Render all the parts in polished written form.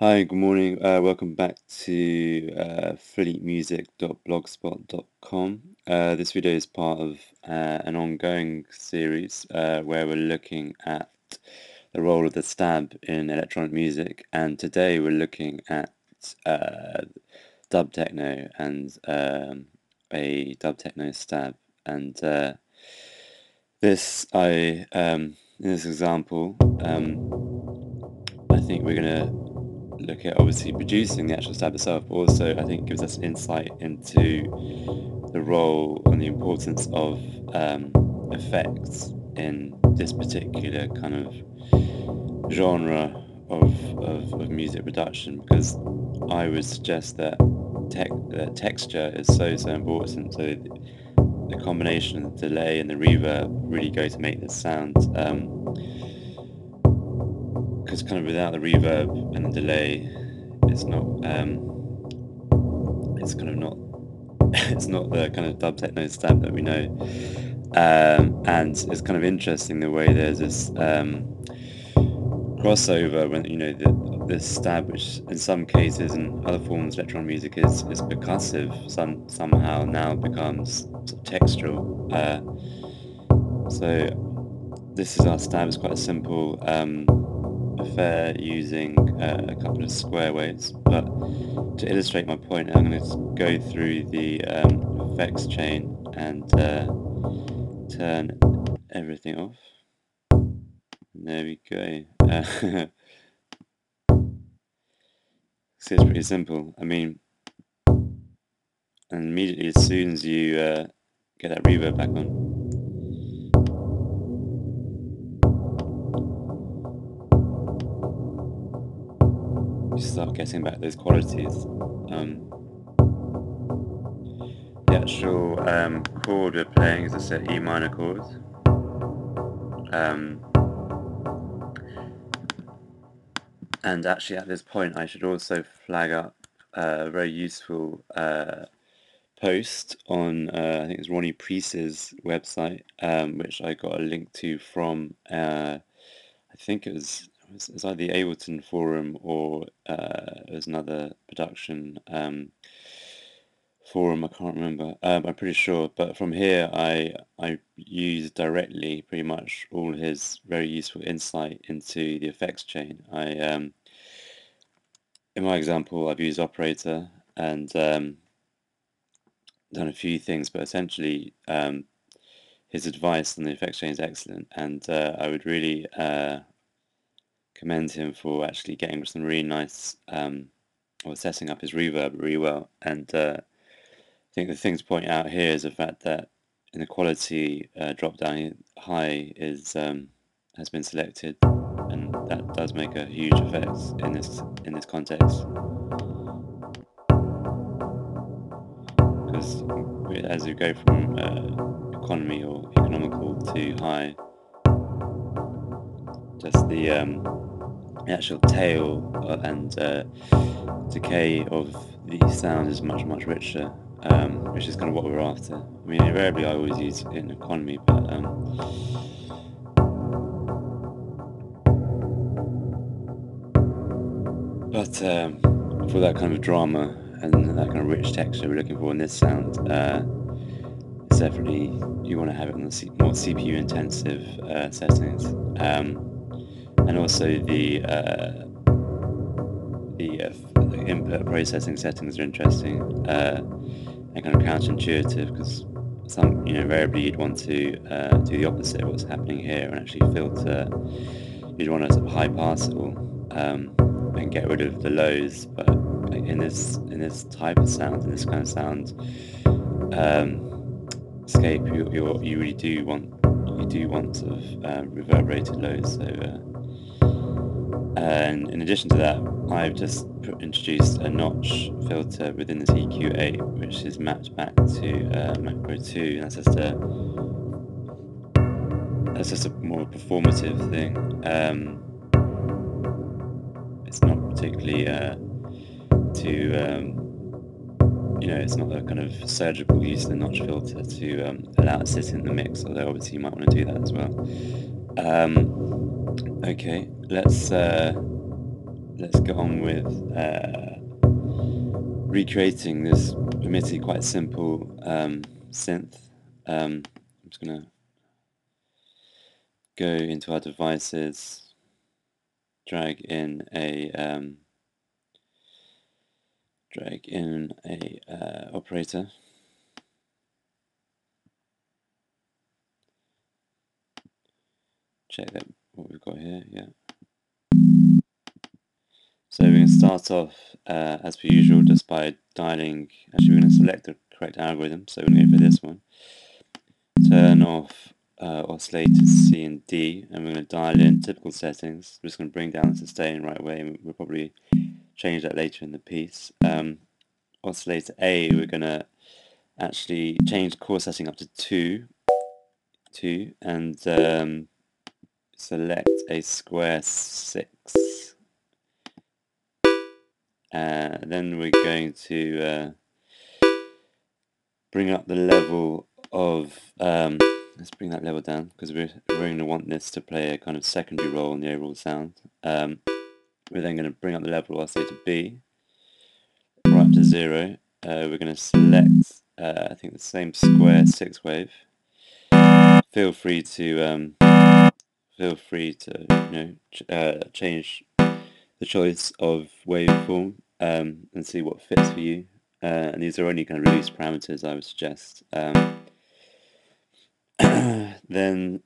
Hi, good morning. Welcome back to fleetmusicblog.blogspot.com. This video is part of an ongoing series where we're looking at the role of the stab in electronic music, and today we're looking at dub techno and a dub techno stab. And in this example, I think we're gonna look at obviously producing the actual stab itself, but also I think gives us an insight into the role and the importance of effects in this particular kind of genre of music production, because I would suggest that texture is so important. So the combination of the delay and the reverb really go to make this sound. Because kind of without the reverb and the delay, it's not it's kind of not it's not the kind of dub techno stab that we know. And it's kind of interesting the way there's this crossover when this stab, which in some cases in other forms of electronic music is percussive, somehow now becomes sort of textural. So this is our stab. It's quite a simple affair using a couple of square waves, but to illustrate my point, I'm going to go through the effects chain and turn everything off. And there we go. So it's pretty simple. I mean, and immediately as soon as you get that reverb back on, you start getting back those qualities. The actual chord we're playing is a set E minor chord. And actually at this point I should also flag up a very useful post on I think it's Ronnie Priest's website, which I got a link to from I think it was either the Ableton forum or it was another production forum. I can't remember. I'm pretty sure, but from here I use directly pretty much all his very useful insight into the effects chain. In my example, I've used Operator and done a few things, but essentially his advice on the effects chain is excellent, and I would really commend him for actually getting some really nice or setting up his reverb really well. And I think the thing to point out here is the fact that in the quality drop down high is has been selected, and that does make a huge effect in this context, because as you go from economy or economical to high, just the actual tail and decay of the sound is much richer, which is kind of what we're after. I mean, invariably I always use it in economy, but for that kind of drama and that kind of rich texture we're looking for in this sound, it's definitely, you want to have it on the more CPU intensive settings, and also the input processing settings are interesting and kind of counterintuitive, because invariably you'd want to do the opposite of what's happening here and actually filter. You'd want to sort of high pass it all and get rid of the lows, but in this type of sound, in this kind of sound scape, you really do want sort of reverberated lows. So and in addition to that, I've just introduced a notch filter within this EQ8, which is mapped back to Mac Pro 2. And that's just a more performative thing. It's not particularly it's not a kind of surgical use of the notch filter to allow it to sit in the mix, although obviously you might want to do that as well. Okay, let's let's get on with recreating this admittedly quite simple synth. I'm just going to go into our devices, drag in a operator. Check that what we've got here. Yeah. So we're going to start off as per usual just by dialing. Actually, we're going to select the correct algorithm. So we're going to go for this one. Turn off oscillators C and D, and we're going to dial in typical settings. We're just going to bring down the sustain right away, and we'll probably change that later in the piece. Oscillator A, we're going to actually change the core setting up to 2, and select a square 6. Then we're going to bring up the level of, let's bring that level down, because we're going to want this to play a kind of secondary role in the overall sound. We're then going to bring up the level of oscillator B right up to 0. We're going to select, I think, the same square 6 wave. Feel free to change the choice of waveform and see what fits for you. And these are only kind of release parameters, I would suggest. Then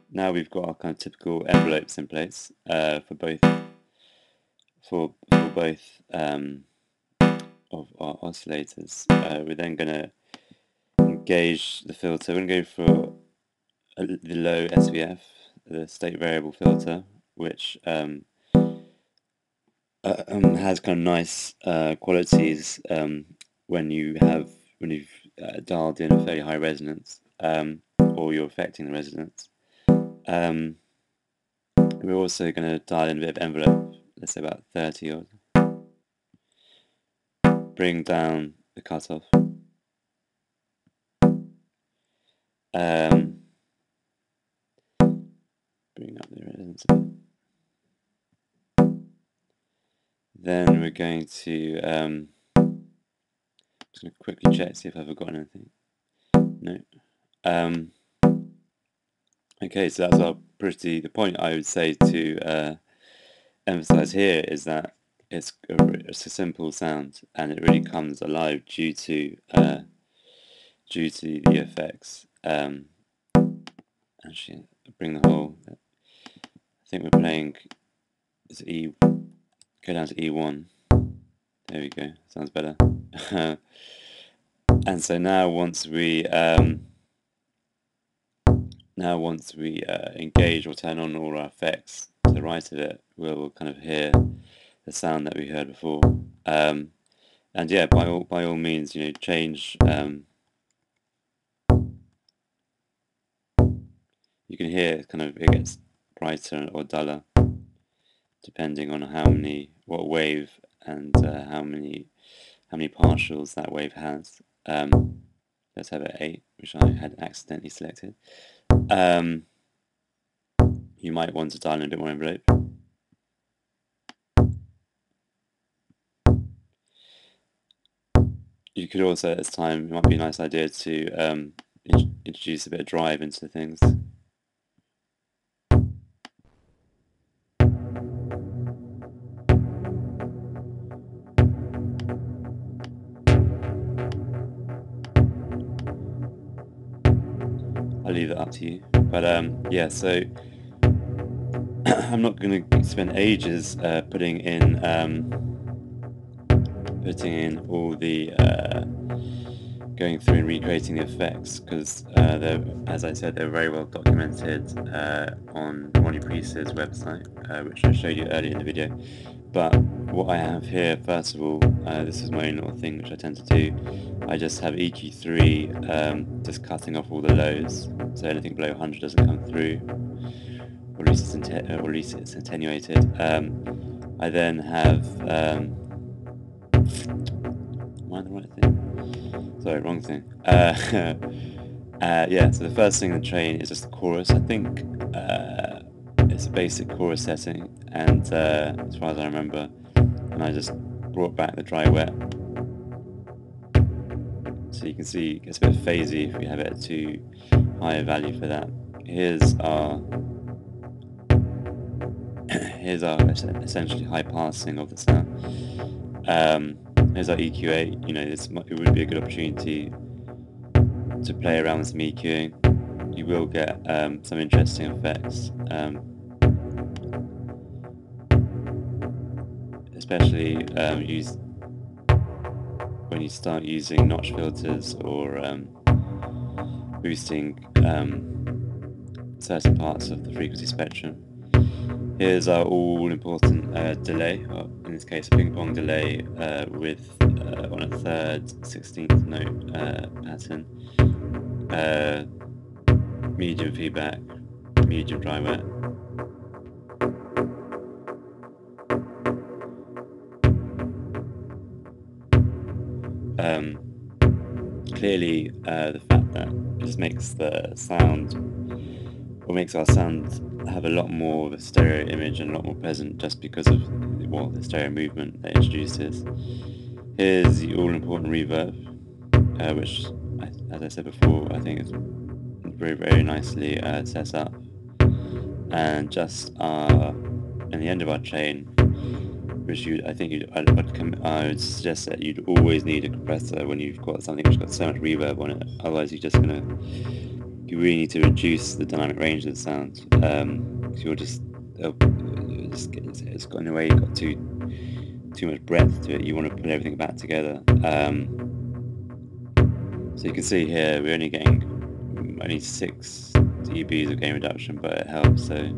now we've got our kind of typical envelopes in place for both of our oscillators. We're then going to engage the filter. We're going to go for the low SVF, the state variable filter, which has kind of nice qualities when you've dialed in a fairly high resonance, or you're affecting the resonance. We're also going to dial in a bit of envelope, let's say about 30 odd. Bring down the cutoff. Bring up the resonance a bit. Then we're going to just going to quickly check, see if I've forgotten anything. No. Okay, so that's the point I would say to emphasize here is that it's a simple sound, and it really comes alive due to the effects. Actually, bring the whole. I think we're playing. Is E? Go down to E1. There we go. Sounds better. And so now once we engage or turn on all our effects to the right of it, we'll kind of hear the sound that we heard before. And yeah, by all means, change. You can hear kind of it gets brighter or duller depending on what wave and how many partials that wave has. Let's have it 8, which I had accidentally selected. You might want to dial in a bit more envelope. You could also, at this time, it might be a nice idea to introduce a bit of drive into things. I'll leave it up to you. But yeah, so I'm not going to spend ages putting in all the going through and recreating the effects, because as I said, they're very well documented on Ronnie Priest's website, which I showed you earlier in the video. But what I have here, first of all, this is my own little thing which I tend to do. I just have EQ3 just cutting off all the lows, so anything below 100 doesn't come through, or at least it's attenuated. I then have am I on the right thing? Sorry, wrong thing. Yeah, so the first thing in the train is just the chorus. I think it's a basic chorus setting, and as far as I remember, and I just brought back the dry wet, so you can see it gets a bit phasey if we have it at too high a value for that. Here's our essentially high passing of the sound. Here's our EQ8. You know, it would be a good opportunity to play around with some EQing. You will get some interesting effects, especially when you start using notch filters or boosting certain parts of the frequency spectrum. Here's our all-important delay, or in this case a ping-pong delay with on a third 16th note pattern, medium feedback, medium dry wet. Clearly the fact that it just makes the sound, or makes our sound have a lot more of a stereo image and a lot more present just because of the stereo movement that introduces. Here's the all-important reverb, which, as I said before, I think is very, very nicely set up. And just in the end of our chain, which I would suggest that you'd always need a compressor when you've got something which got so much reverb on it. Otherwise, you really need to reduce the dynamic range of the sound. Because it's got, in a way, you've got too much breadth to it. You want to put everything back together. So you can see here we're only getting 6 dBs of gain reduction, but it helps. So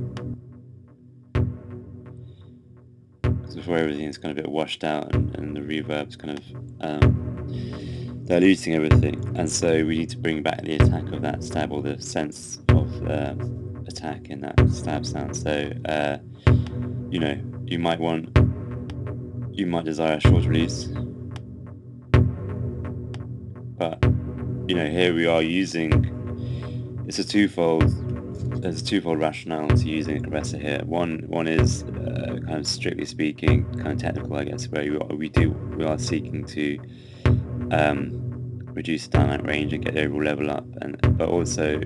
before everything's kind of a bit washed out and the reverb's kind of diluting everything, and so we need to bring back the attack of that stab, or the sense of attack in that stab sound. So you know, you might desire a short release, but you know, here we are using, there's a twofold rationale to using a compressor here. One is kind of strictly speaking, kind of technical, I guess, where we are seeking to reduce the dynamic range and get the overall level up, but also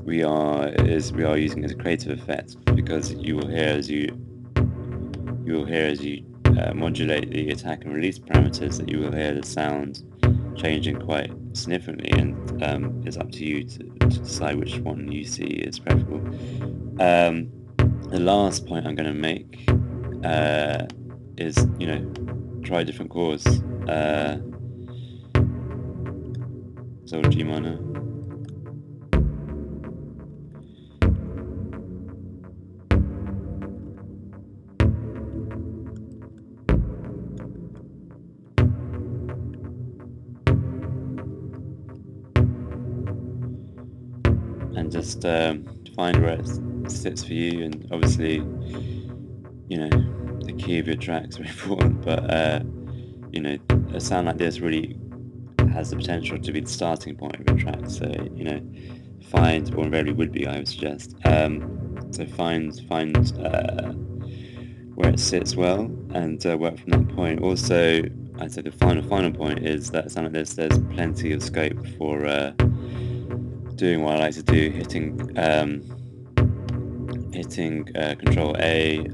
we are using it as a creative effect, because you will hear as you modulate the attack and release parameters that you will hear the sound changing quite significantly, and it's up to you to decide which one you see is preferable. The last point I'm going to make is, you know, try different chords. So G minor. And just find where it sits for you, and obviously, you know, the key of your track is very important, but you know, a sound like this really has the potential to be the starting point of your track. So, you know, find, or invariably would be, I would suggest, so find where it sits well, and work from that point. Also, I'd say the final point is that a sound like this, there's plenty of scope for doing what I like to do, hitting Control A,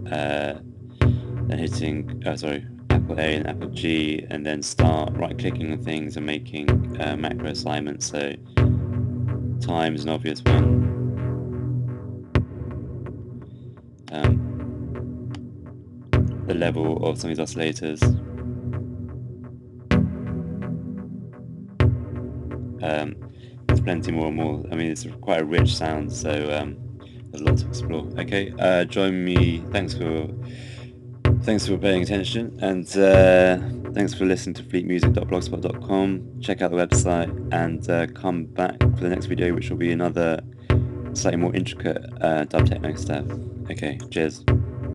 then hitting Apple A and Apple G, and then start right-clicking on things and making macro assignments. So time is an obvious one. The level of some of these oscillators. There's plenty more and more. I mean, it's quite a rich sound, so there's a lot to explore. Okay, join me. Thanks for paying attention, and thanks for listening to fleetmusic.blogspot.com. Check out the website, and come back for the next video, which will be another slightly more intricate dub techno stuff. Okay, cheers.